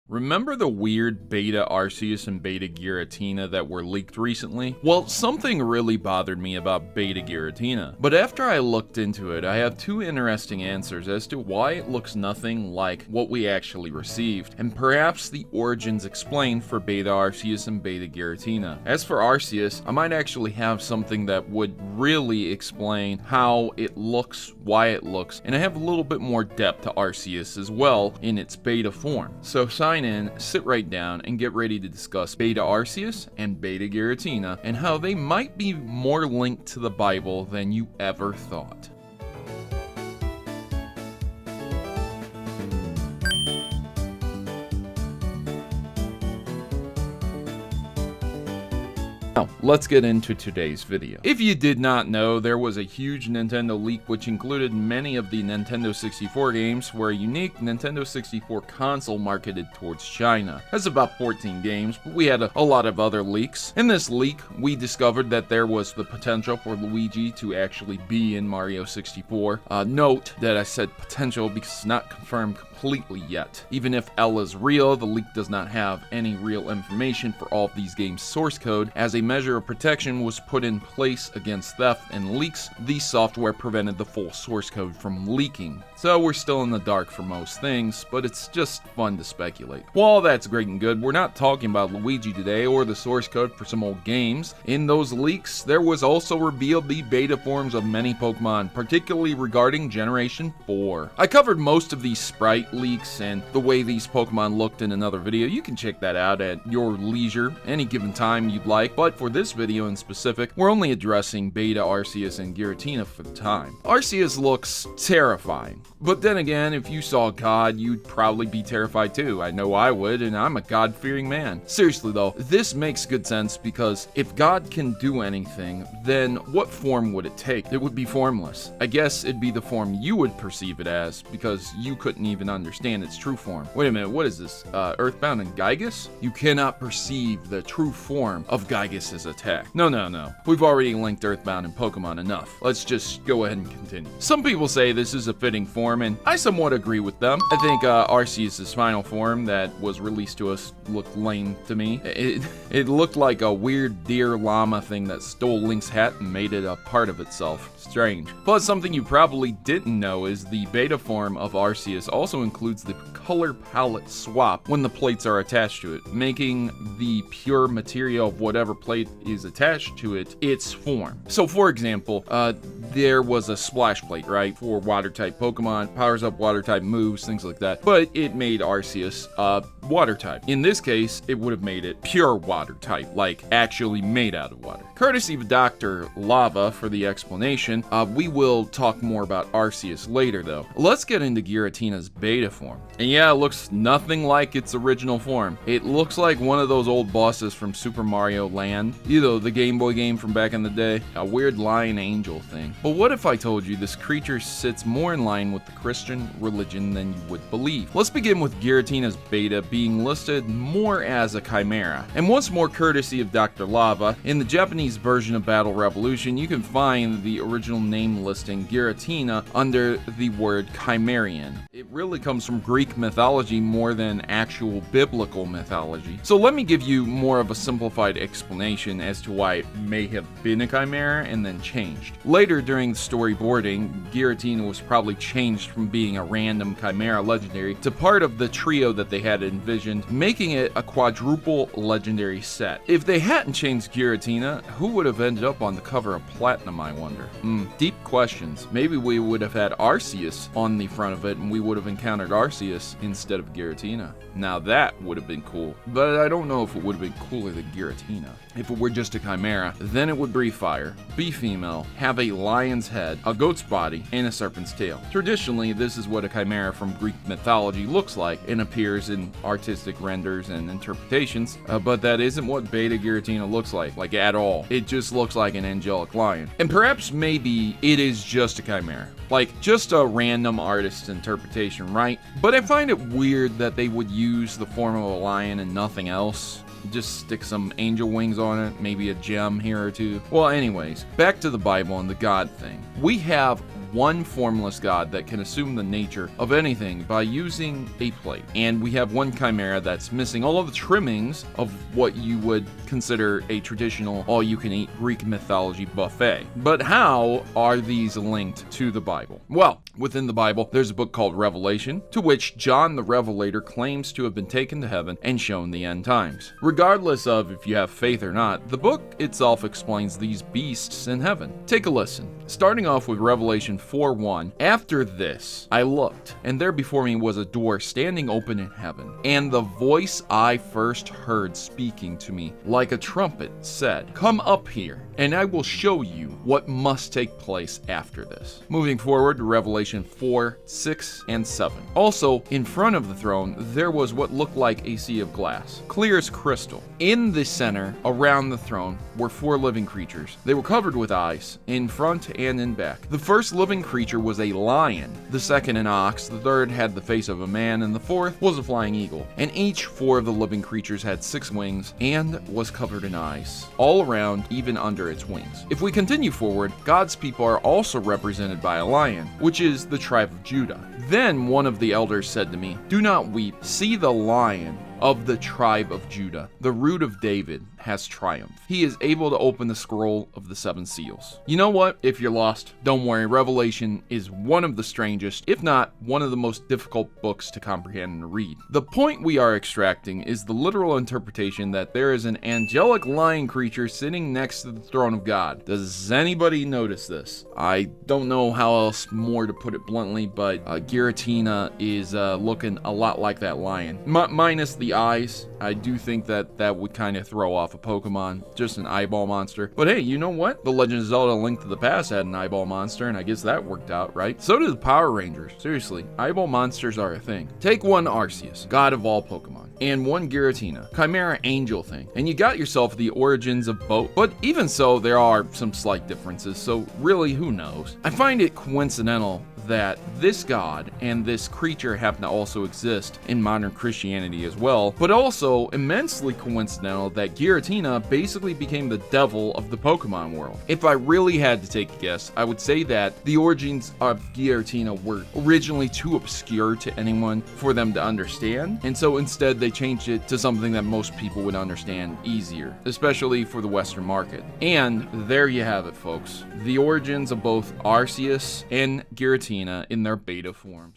Remember the weird Beta Arceus and Beta Giratina that were leaked recently? Well, something really bothered me about Beta Giratina, but after I looked into it, I have two interesting answers as to why it looks nothing like what we actually received, and perhaps the origins explained for Beta Arceus and Beta Giratina. As for Arceus, I might actually have something that would really explain how it looks, why it looks, and I have a little bit more depth to Arceus as well in its beta form. So sign in, sit right down, and get ready to discuss Beta Arceus and Beta Giratina and how they might be more linked to the Bible than you ever thought. Now, let's get into today's video. If you did not know, there was a huge Nintendo leak which included many of the Nintendo 64 games for a unique Nintendo 64 console marketed towards China. That's about 14 games, but we had a lot of other leaks. In this leak, we discovered that there was the potential for Luigi to actually be in Mario 64. Note that I said potential because it's not confirmed completely yet. Even if L is real, the leak does not have any real information for all of these games' source code. As a measure of protection was put in place against theft and leaks, the software prevented the full source code from leaking. So we're still in the dark for most things, but it's just fun to speculate. While that's great and good, we're not talking about Luigi today or the source code for some old games. In those leaks, there was also revealed the beta forms of many Pokemon, particularly regarding Generation 4. I covered most of these sprite leaks and the way these Pokemon looked in another video. You can check that out at your leisure, any given time you'd like, but for this video in specific, we're only addressing Beta Arceus and Giratina for the time. Arceus looks terrifying, but then again, if you saw God, you'd probably be terrified too. I know I would, and I'm a God-fearing man. Seriously though, this makes good sense because if God can do anything, then what form would it take? It would be formless. I guess it'd be the form you would perceive it as, because you couldn't even understand its true form. Wait a minute, what is this? Earthbound and Gygus? You cannot perceive the true form of Gygus' attack. No. We've already linked Earthbound and Pokemon enough. Let's just go ahead and continue. Some people say this is a fitting form, and I somewhat agree with them. I think Arceus' final form that was released to us looked lame to me. It looked like a weird deer llama thing that stole Link's hat and made it a part of itself. Strange. Plus, something you probably didn't know is the beta form of Arceus also includes the color palette swap when the plates are attached to it, making the pure material of whatever plate is attached to it its form. So for example, there was a splash plate, right, for water type Pokemon, powers up water type moves, things like that, but it made Arceus water type. In this case, it would have made it pure water type, like actually made out of water. Courtesy of Dr. Lava for the explanation. We will talk more about Arceus later though. Let's get into Giratina's beta form. And yeah, it looks nothing like its original form. It looks like one of those old bosses from Super Mario Land, you know, the Game Boy game from back in the day, a weird lion angel thing. But what if I told you this creature sits more in line with the Christian religion than you would believe? Let's begin with Giratina's beta being listed more as a chimera. And once more courtesy of Dr. Lava, in the Japanese version of Battle Revolution, you can find the original name listing Giratina under the word Chimerian. It really comes from Greek mythology more than actual biblical mythology. So let me give you more of a simplified explanation as to why it may have been a chimera and then changed. Later during the storyboarding, Giratina was probably changed from being a random chimera legendary to part of the trio that they had envisioned, making it a quadruple legendary set. If they hadn't changed Giratina, who would have ended up on the cover of Platinum, I wonder? Deep questions. Maybe we would have had Arceus on the front of it and we would have encountered Arceus instead of Giratina. Now that would have been cool, but I don't know if it would have been cooler than Giratina. If it were just a chimera, then it would breathe fire, be female, have a lion's head, a goat's body, and a serpent's tail. Traditionally, this is what a chimera from Greek mythology looks like and appears in artistic renders and interpretations, but that isn't what Beta Giratina looks like at all. It just looks like an angelic lion. And perhaps maybe it is just a chimera. Like, just a random artist's interpretation, right? But I find it weird that they would use the form of a lion and nothing else. Just stick some angel wings on it, maybe a gem here or two. Well, anyways, back to the Bible and the God thing. We have one formless god that can assume the nature of anything by using a plate. And we have one chimera that's missing all of the trimmings of what you would consider a traditional all-you-can-eat Greek mythology buffet. But how are these linked to the Bible? Well, within the Bible, there's a book called Revelation, to which John the Revelator claims to have been taken to heaven and shown the end times. Regardless of if you have faith or not, the book itself explains these beasts in heaven. Take a listen. Starting off with Revelation 4:1, "After this I looked, and there before me was a door standing open in heaven, and the voice I first heard speaking to me like a trumpet said, 'Come up here, and I will show you what must take place after this.'" Moving forward to Revelation 4, 6, and 7. "Also, in front of the throne, there was what looked like a sea of glass, clear as crystal. In the center, around the throne, were 4 living creatures. They were covered with eyes, in front and in back. The first living creature was a lion, the second an ox, the third had the face of a man, and the fourth was a flying eagle. And each 4 of the living creatures had 6 wings, and was covered in eyes, all around, even under its wings." If we continue forward, God's people are also represented by a lion, which is the tribe of Judah. "Then one of the elders said to me, 'Do not weep. See, the Lion of the tribe of Judah, the root of David, has triumphed. He is able to open the scroll of the 7 seals.'" You know what? If you're lost, don't worry. Revelation is one of the strangest, if not one of the most difficult books to comprehend and read. The point we are extracting is the literal interpretation that there is an angelic lion creature sitting next to the throne of God. Does anybody notice this? I don't know how else more to put it bluntly, but Giratina is looking a lot like that lion. Minus the eyes. I do think that that would kind of throw off a Pokemon, just an eyeball monster. But hey, you know what? The Legend of Zelda: Link to the Past had an eyeball monster, and I guess that worked out, right? So did the Power Rangers. Seriously, eyeball monsters are a thing. Take one Arceus, god of all Pokemon, and one Giratina, Chimera Angel thing, and you got yourself the origins of both. But even so, there are some slight differences, so really, who knows? I find it coincidental that this god and this creature happen to also exist in modern Christianity as well, but also immensely coincidental that Giratina basically became the devil of the Pokemon world. If I really had to take a guess, I would say that the origins of Giratina were originally too obscure to anyone for them to understand, and so instead they changed it to something that most people would understand easier, especially for the Western market. And there you have it, folks. The origins of both Arceus and Giratina in their beta forms.